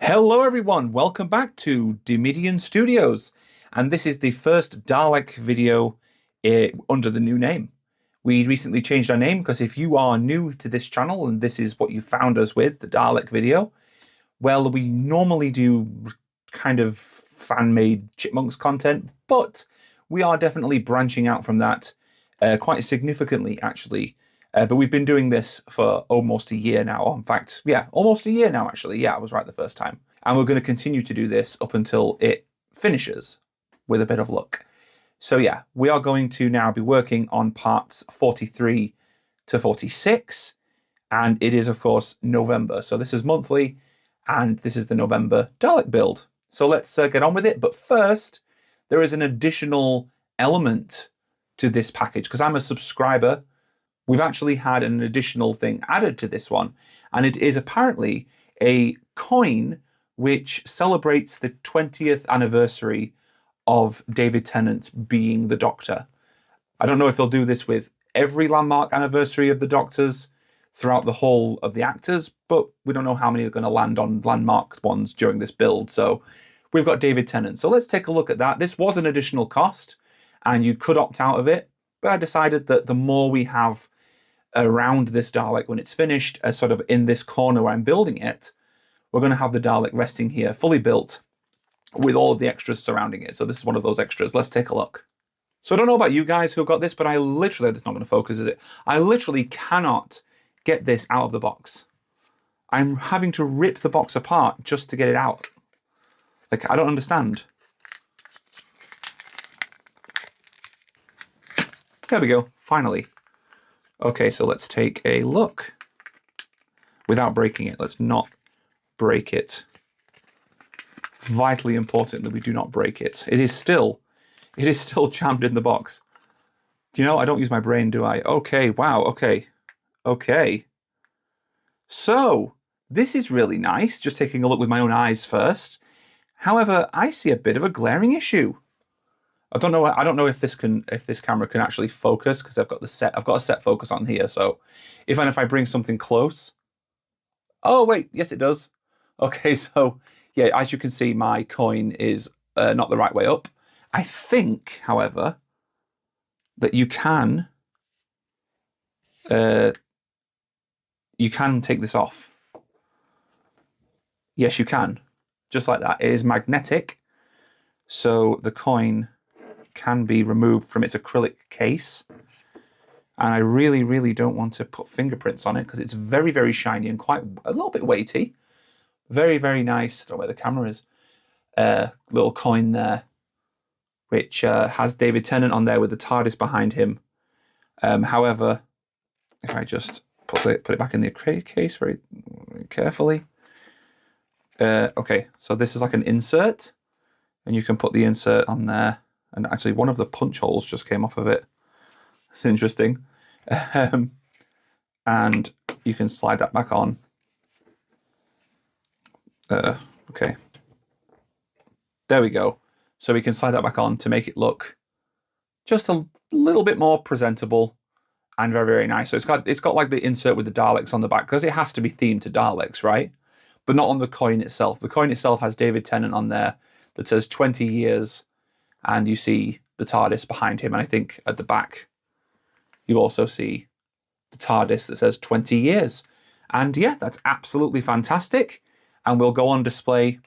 Hello everyone, welcome back to Dimidian Studios, and this is the first Dalek video under the new name. We recently changed our name because if you are new to this channel and this is what you found us with, the Dalek video, well, we normally do kind of fan-made Chipmunks content, but we are definitely branching out from that quite significantly, actually. But we've been doing this for almost a year now. In fact, yeah, almost a year now, actually. Yeah, I was right the first time. And we're going to continue to do this up until it finishes, with a bit of luck. So yeah, we are going to now be working on parts 43 to 46. And it is, of course, November. So this is monthly, and this is the November Dalek build. So let's get on with it. But first, there is an additional element to this package, because I'm a subscriber. We've actually had an additional thing added to this one, and it is apparently a coin which celebrates the 20th anniversary of David Tennant being the Doctor. I don't know if they'll do this with every landmark anniversary of the Doctors throughout the whole of the actors, but we don't know how many are going to land on landmark ones during this build. So we've got David Tennant. So let's take a look at that. This was an additional cost, and you could opt out of it, but I decided that the more we have around this Dalek when it's finished, as sort of in this corner where I'm building it, we're going to have the Dalek resting here, fully built, with all of the extras surrounding it. So this is one of those extras. Let's take a look. So I don't know about you guys who got this, but I literally, it's not going to focus, is it? I literally cannot get this out of the box. I'm having to rip the box apart just to get it out. Like, I don't understand. There we go, finally. Okay, so let's take a look without breaking it. Let's not break it. Vitally important that we do not break it. It is still jammed in the box. Do you know, I don't use my brain, do I? Okay, wow, okay. Okay. So, this is really nice, just taking a look with my own eyes first. However, I see a bit of a glaring issue. I don't know if this camera can actually focus, because I've got a set focus on here. So if I bring something close, oh wait, yes it does. Okay, so yeah, as you can see, my coin is not the right way up. I think, however, that you can take this off. Yes, you can, just like that. It is magnetic, so the coin can be removed from its acrylic case. And I really, really don't want to put fingerprints on it because it's very, very shiny and quite a little bit weighty. Very, very nice. I don't know where the camera is. Little coin there, which has David Tennant on there with the TARDIS behind him. However, if I just put it back in the acrylic case very carefully. Okay, so this is like an insert, and you can put the insert on there. And actually, one of the punch holes just came off of it. It's interesting. And you can slide that back on. Okay. There we go. So we can slide that back on to make it look just a little bit more presentable and very, very nice. So it's got like the insert with the Daleks on the back, because it has to be themed to Daleks, right? But not on the coin itself. The coin itself has David Tennant on there that says 20 years. And you see the TARDIS behind him. And I think at the back, you also see the TARDIS that says 20 years. And yeah, that's absolutely fantastic. And will go on display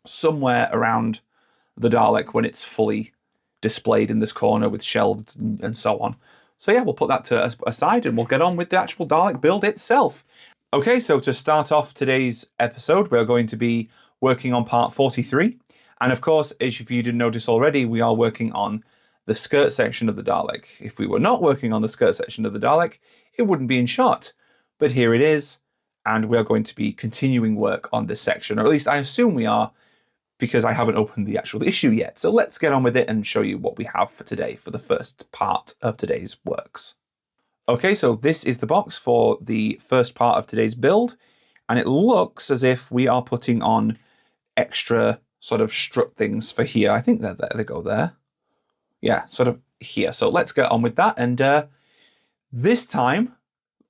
somewhere around the Dalek when it's fully displayed in this corner with shelves and so on. So yeah, we'll put that aside and we'll get on with the actual Dalek build itself. Okay, so to start off today's episode, we're going to be working on part 43. And of course, if you didn't notice already, we are working on the skirt section of the Dalek. If we were not working on the skirt section of the Dalek, it wouldn't be in shot. But here it is, and we are going to be continuing work on this section, or at least I assume we are, because I haven't opened the actual issue yet. So let's get on with it and show you what we have for today, for the first part of today's works. Okay, so this is the box for the first part of today's build, and it looks as if we are putting on extra sort of strut things for here. I think they go there. Yeah, sort of here. So let's get on with that. And this time,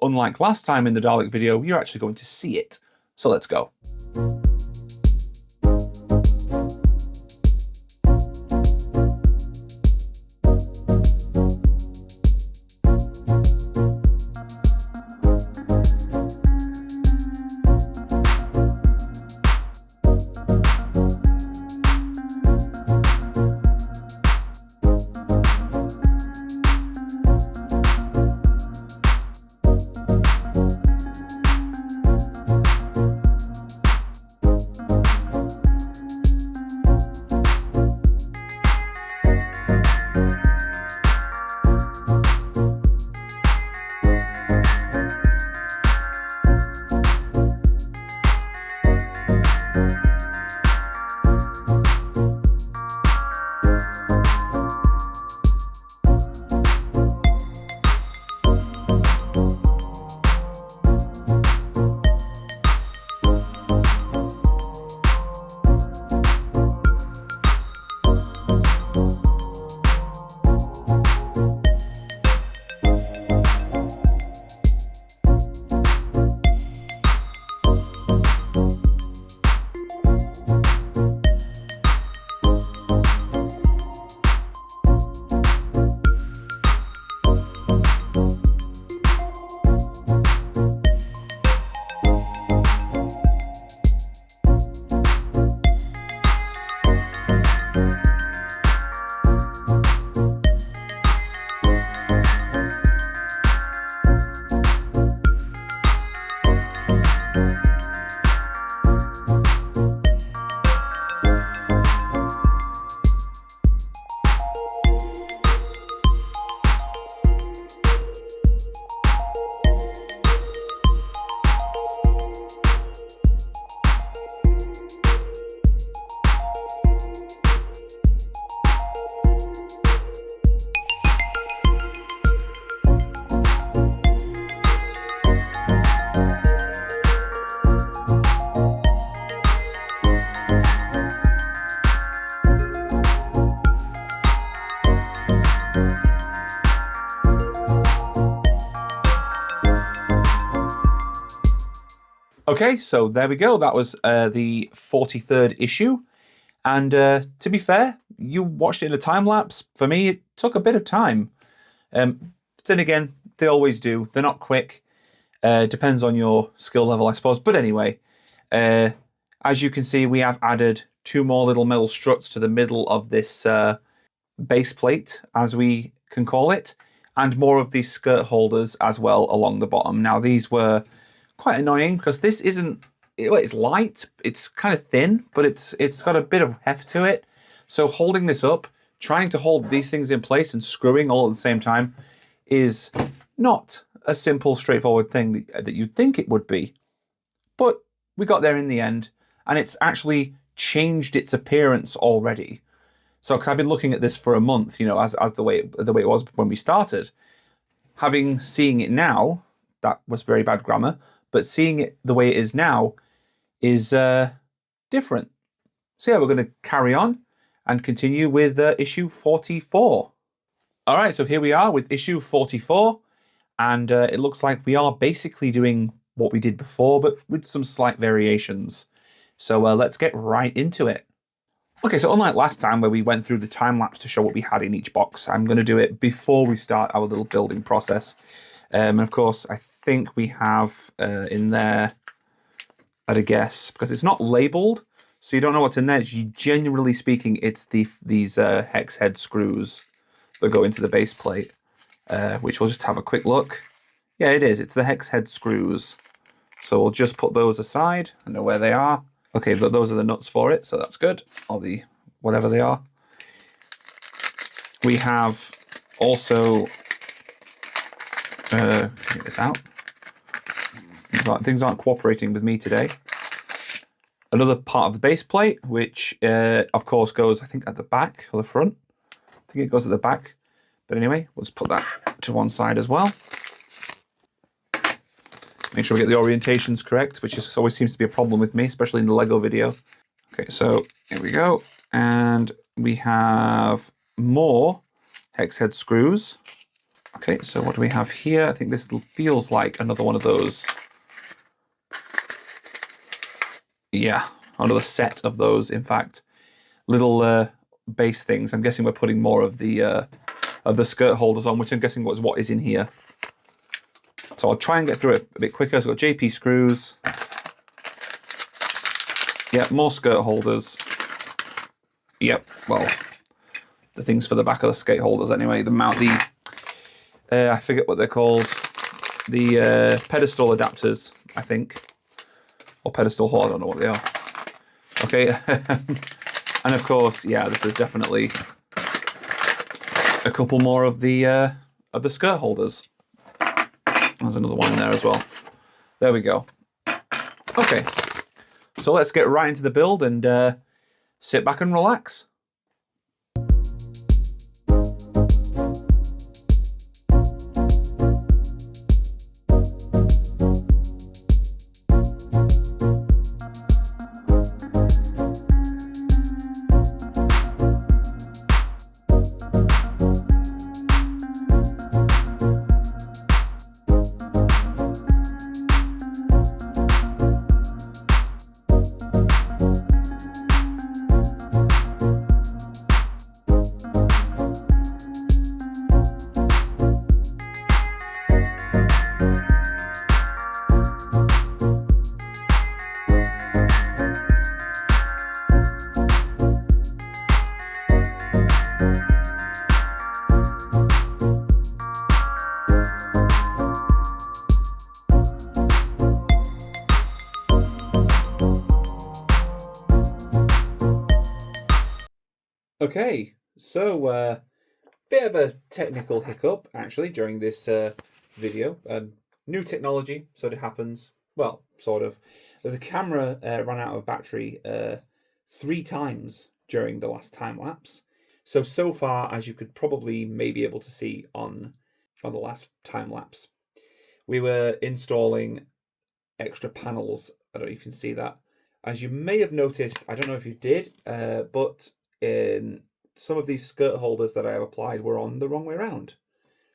unlike last time in the Dalek video, you're actually going to see it. So let's go. Okay, so there we go. That was the 43rd issue. And to be fair, you watched it in a time lapse. For me, it took a bit of time. Then again, they always do. They're not quick. Depends on your skill level, I suppose. But anyway, as you can see, we have added 2 more little metal struts to the middle of this base plate, as we can call it, and more of these skirt holders as well along the bottom. Now, these were quite annoying because this isn't, it's light, it's kind of thin, but it's got a bit of heft to it. So holding this up, trying to hold these things in place and screwing all at the same time is not a simple, straightforward thing that you'd think it would be. But we got there in the end, and it's actually changed its appearance already. So, because I've been looking at this for a month, you know, as the way it was when we started. Seeing it now, that was very bad grammar, but seeing it the way it is now is different. So yeah, we're going to carry on and continue with issue 44. All right, so here we are with issue 44, and it looks like we are basically doing what we did before, but with some slight variations. So let's get right into it. Okay, so unlike last time where we went through the time lapse to show what we had in each box, I'm going to do it before we start our little building process. And of course, I think we have in there, at a guess, because it's not labeled, so you don't know what's in there. Generally speaking, it's these hex head screws that go into the base plate, which we'll just have a quick look. Yeah, it is. It's the hex head screws. So we'll just put those aside. I know where they are. Okay, those are the nuts for it, so that's good. Or the whatever they are. We have also get this out. Things aren't cooperating with me today. Another part of the base plate, which of course goes, I think, at the back or the front. I think it goes at the back. But anyway, we'll just put that to one side as well. Make sure we get the orientations correct, which always seems to be a problem with me, especially in the Lego video. Okay, so here we go. And we have more hex head screws. Okay, so what do we have here? I think this feels like another one of those. Yeah, another set of those, in fact. Little base things. I'm guessing we're putting more of the skirt holders on, which I'm guessing was what is in here. So I'll try and get through it a bit quicker. So I've got JP screws. Yep, more skirt holders. Yep, well, the things for the back of the skate holders anyway. I forget what they're called. The pedestal adapters, I think. Or pedestal hole, I don't know what they are. Okay, and of course, yeah, this is definitely a couple more of the skirt holders. There's another one in there as well. There we go. Okay, so let's get right into the build and sit back and relax. Okay, so bit of a technical hiccup actually during this video. New technology, so it happens. Well, sort of. The camera ran out of battery 3 times during the last time lapse. So far, as you could probably maybe able to see on the last time lapse, we were installing extra panels. I don't know if you can see that. As you may have noticed, I don't know if you did, but in some of these skirt holders that I have applied were on the wrong way around.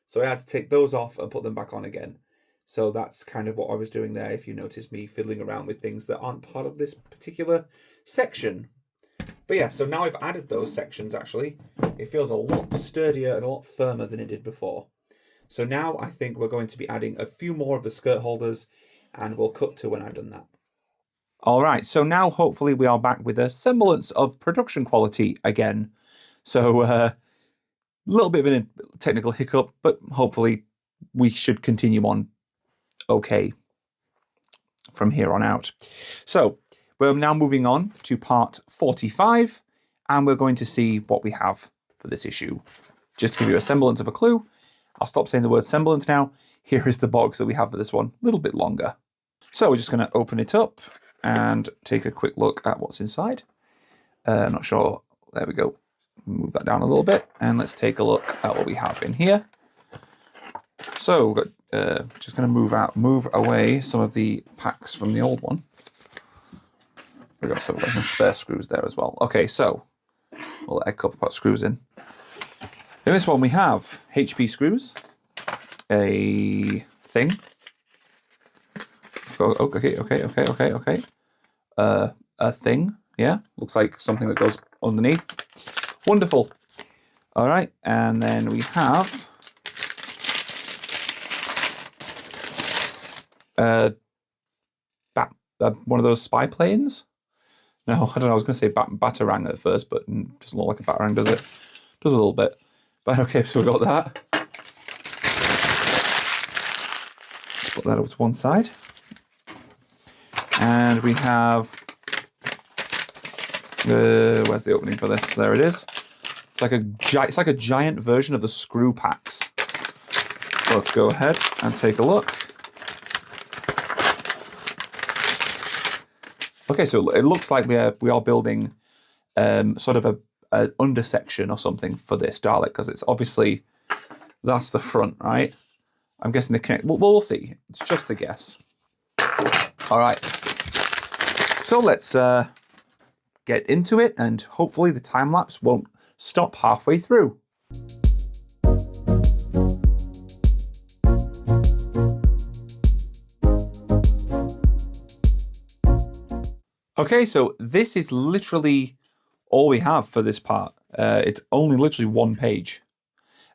So I had to take those off and put them back on again. So that's kind of what I was doing there, if you notice me fiddling around with things that aren't part of this particular section. But yeah, so now I've added those sections, actually, it feels a lot sturdier and a lot firmer than it did before. So now I think we're going to be adding a few more of the skirt holders, and we'll cut to when I've done that. All right, so now hopefully we are back with a semblance of production quality again. So a little bit of a technical hiccup, but hopefully we should continue on okay from here on out. So we're now moving on to part 45, and we're going to see what we have for this issue. Just to give you a semblance of a clue, I'll stop saying the word semblance now. Here is the box that we have for this one, a little bit longer. So we're just going to open it up and take a quick look at what's inside. I'm not sure. There we go. Move that down a little bit, and let's take a look at what we have in here. So we've got, just going to move away some of the packs from the old one. We've got some spare screws there as well. Okay, so we'll let a couple put screws in. In this one we have HP screws, a thing. Okay. A thing, yeah. Looks like something that goes underneath. Wonderful. All right, and then we have one of those spy planes. No, I don't know. I was going to say batarang at first, but it doesn't look like a batarang, does it? Does a little bit. But okay, so we've got that. Let's put that over to one side. And we have, where's the opening for this? There it is. It's like a giant version of the screw packs. So let's go ahead and take a look. Okay, so it looks like we are building sort of an undersection or something for this Dalek, because it's obviously, that's the front, right? I'm guessing the connect. We'll see. It's just a guess. All right. So let's get into it, and hopefully the time lapse won't stop halfway through. Okay, so this is literally all we have for this part. It's only literally one page.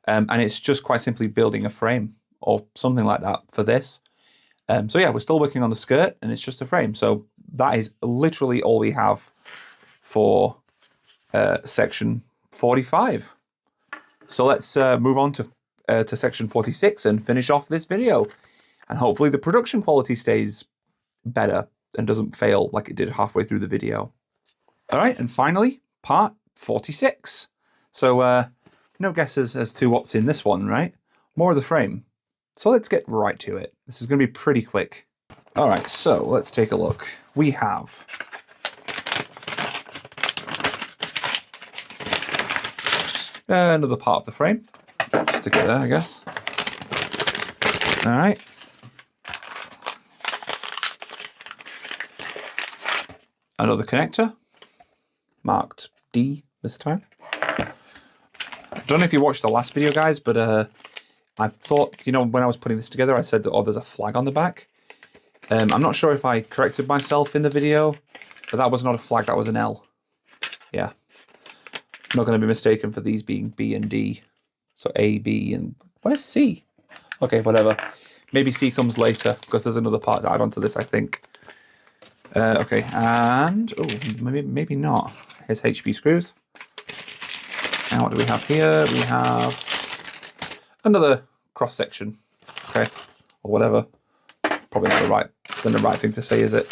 And it's just quite simply building a frame or something like that for this. So yeah, we're still working on the skirt, and it's just a frame. So that is literally all we have for section 45. So let's move on to section 46 and finish off this video. And hopefully the production quality stays better and doesn't fail like it did halfway through the video. All right, and finally, part 46. So no guesses as to what's in this one, right? More of the frame. So let's get right to it. This is going to be pretty quick. All right, so let's take a look. We have another part of the frame. Just stick it there, I guess. All right. Another connector, marked D this time. I don't know if you watched the last video, guys, but I thought, you know, when I was putting this together, I said that, oh, there's a flag on the back. I'm not sure if I corrected myself in the video, but that was not a flag, that was an L. Yeah. I'm not going to be mistaken for these being B and D. So A, B, and where's C? Okay, whatever. Maybe C comes later, because there's another part to add onto this, I think. Okay, and, oh, maybe not. Here's HP screws. And what do we have here? We have another cross section, okay, or whatever. Probably not the right thing to say, is it?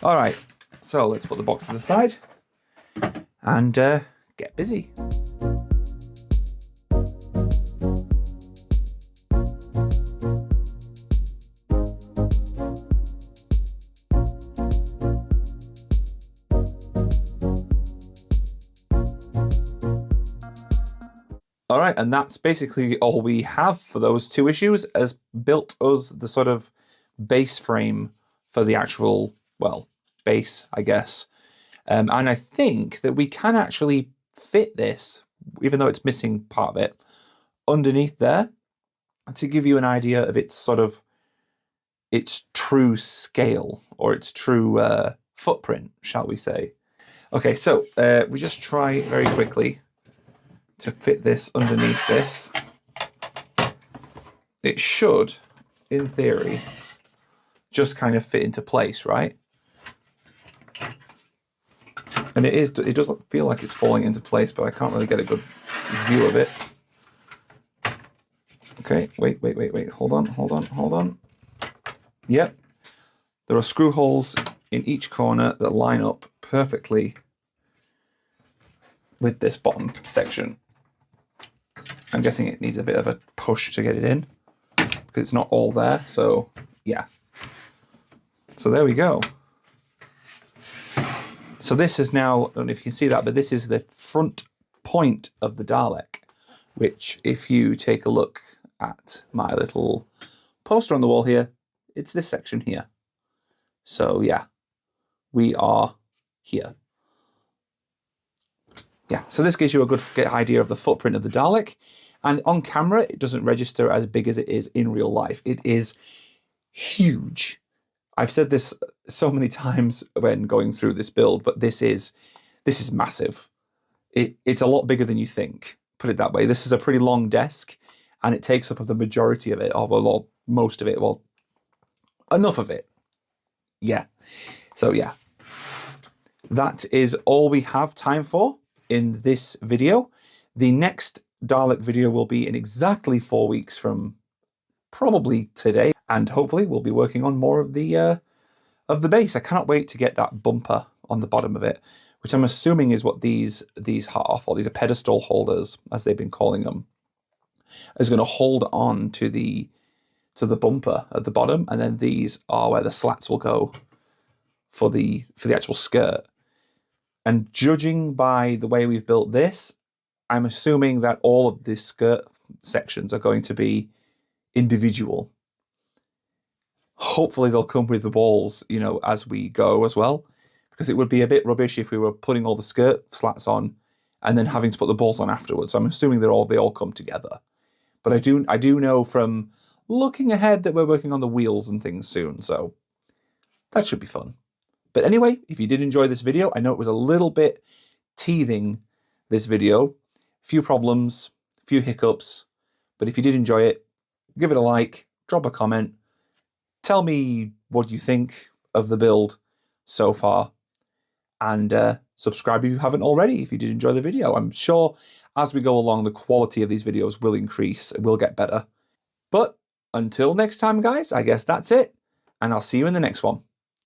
All right, so let's put the boxes aside and get busy. All right, and that's basically all we have for those two issues, as built us the sort of base frame for the actual, well, base, I guess. And I think that we can actually fit this, even though it's missing part of it, underneath there, to give you an idea of its sort of its true scale, or its true footprint, shall we say. Okay, so we just try very quickly to fit this underneath this. It should, in theory, just kind of fit into place, right? And it doesn't feel like it's falling into place, but I can't really get a good view of it. Okay, wait, hold on. Yep, there are screw holes in each corner that line up perfectly with this bottom section. I'm guessing it needs a bit of a push to get it in, because it's not all there, so yeah. So there we go. So this is now, I don't know if you can see that, but this is the front point of the Dalek, which if you take a look at my little poster on the wall here, it's this section here. So yeah, we are here. Yeah, so this gives you a good idea of the footprint of the Dalek. And on camera, it doesn't register as big as it is in real life. It is huge. I've said this so many times when going through this build, but this is massive. It's a lot bigger than you think, put it that way. This is a pretty long desk, and it takes up the majority of it, or most of it, well, enough of it. Yeah. So yeah, that is all we have time for in this video. The next Dalek video will be in exactly 4 weeks from probably today, and hopefully we'll be working on more of the base. I cannot wait to get that bumper on the bottom of it, which I'm assuming is what these half, or these are pedestal holders, as they've been calling them, is going to hold on to the bumper at the bottom, and then these are where the slats will go for the actual skirt. And judging by the way we've built this, I'm assuming that all of the skirt sections are going to be individual. Hopefully they'll come with the balls, you know, as we go as well, because it would be a bit rubbish if we were putting all the skirt slats on and then having to put the balls on afterwards. So I'm assuming they all come together. But I do know from looking ahead that we're working on the wheels and things soon, so that should be fun. But anyway, if you did enjoy this video, I know it was a little bit teething, this video. A few problems, a few hiccups, but if you did enjoy it, give it a like, drop a comment, tell me what you think of the build so far, and subscribe if you haven't already, if you did enjoy the video. I'm sure as we go along, the quality of these videos will increase, it will get better. But until next time, guys, I guess that's it, and I'll see you in the next one.